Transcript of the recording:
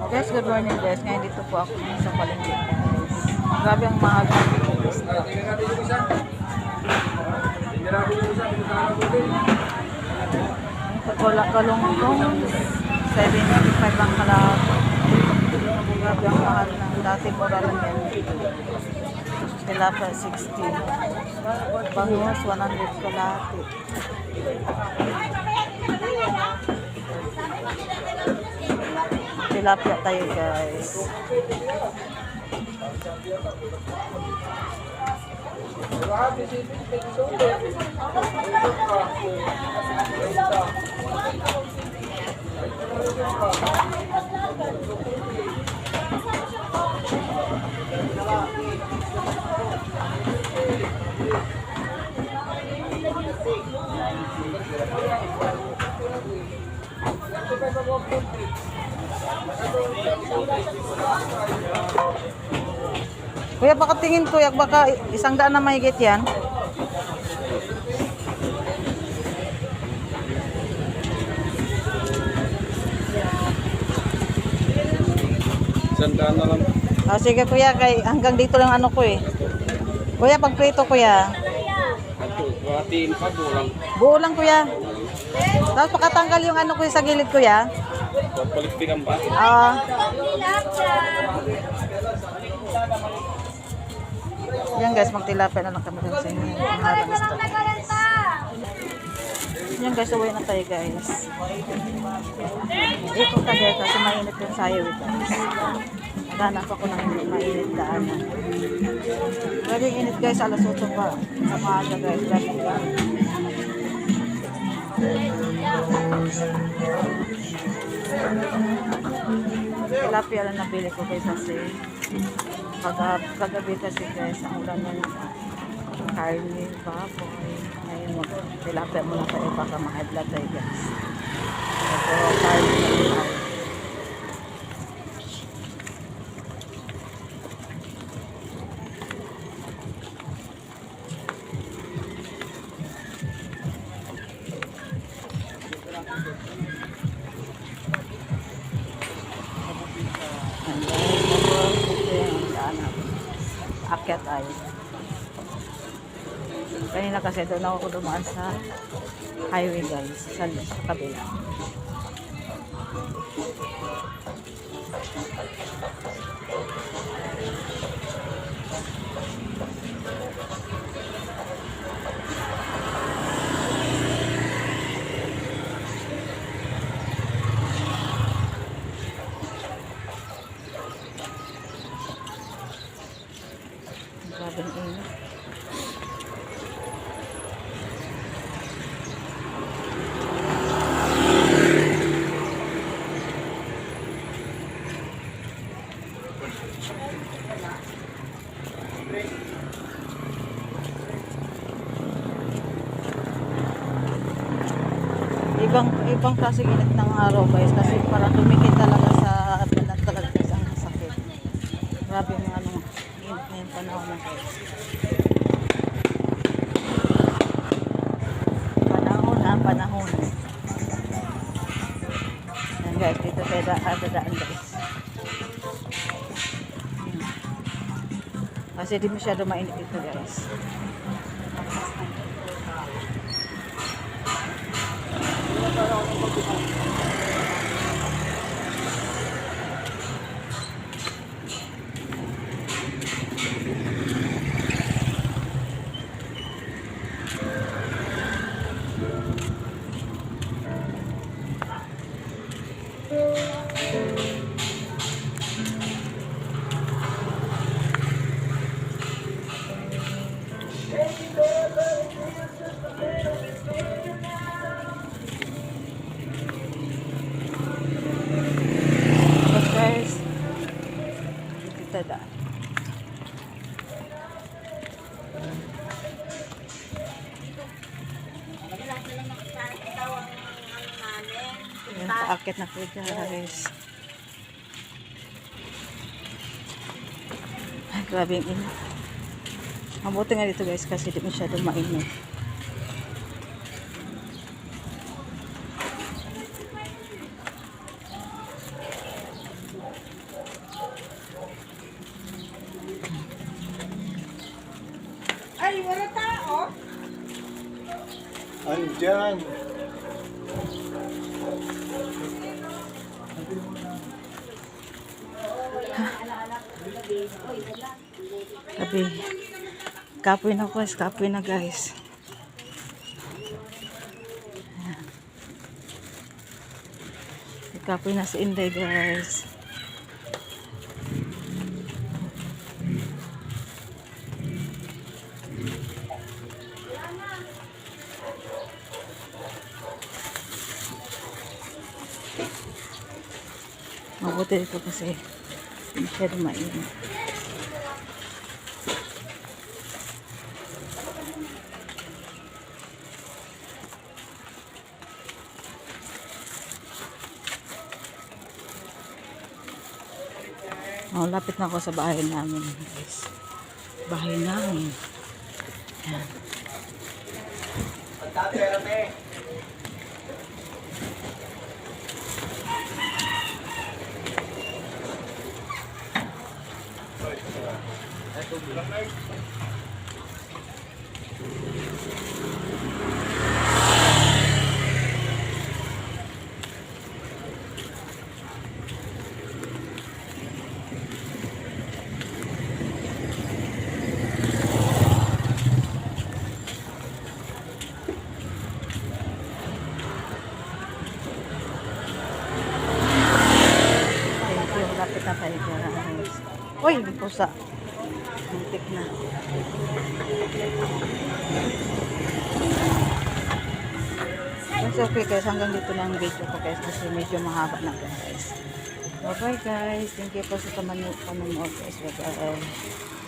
Guys, good morning guys. Ngayon dito po ako sa palengke. Grabe ang mahal ng isda. Wala kalungkong 75 ang kalahati. Grabe ang mahal ng dati mura lang yan. Tilapia 60. Bangus 100 kalahati. Tilapia tayo guys. Kuya, baka tingin kuya, baka 100 na mahigit yan. Sandaan na lang. Sige kuya, kay hanggang dito lang ano ko eh. Kuya, pag prito kuya. Ato, hatiin pa bulang. Buo lang kuya. Tapos pakatanggal yung ano kuya sa gilid kuya. Palikpikan pa. Yan guys, magtilapia na lang kami dun sa inyo. Mahalang isda. Yan guys, uwi na tayo guys. Ikot ka guys, kasi mainit yung sayo guys. Naghanap ako ng mainit daanan. Laging init guys, alas 8 pa. Sa maaga guys, laging tilapia lang nabili ko guys kasi kagabi kasi guys ang ulan ng karne, baboy. Ngayon tilapia muna tayo baka ma-high blood tayo guys. Ito karne na tayo. Akyat ay. Kanina kasi doon ako dumaan sa highway guys, sa kabila. Grabe ang init. Ibang klaseng init ng araw guys kasi parang tumikit talaga sa balat talaga guys ang sakit. Grabe yung ano, init na yung panahon na guys. Panahon. Yan guys, dito tayo dadaan guys. Kasi di masyado mainit dito guys. Daan. Akit na po guys. Ay, grabe yung init. Mabuti nga dito guys kasi di masyado mainit. Andyan. Sabi, kapoy na guys, kapoy na guys. Ayan. Kapoy na si Inday guys. Mabuti dito kasi masyado mainit. Oh, lapit na ako sa bahay namin guys. Bahay namin. Ayan. Thank you. Lapit na tayo guys. Uy, pusa. Muntik na. Mas okay guys, hanggang dito lang ang video ko guys kasi medyo mahaba na guys. Bye bye guys. Thank you po sa panonood guys. Bye bye.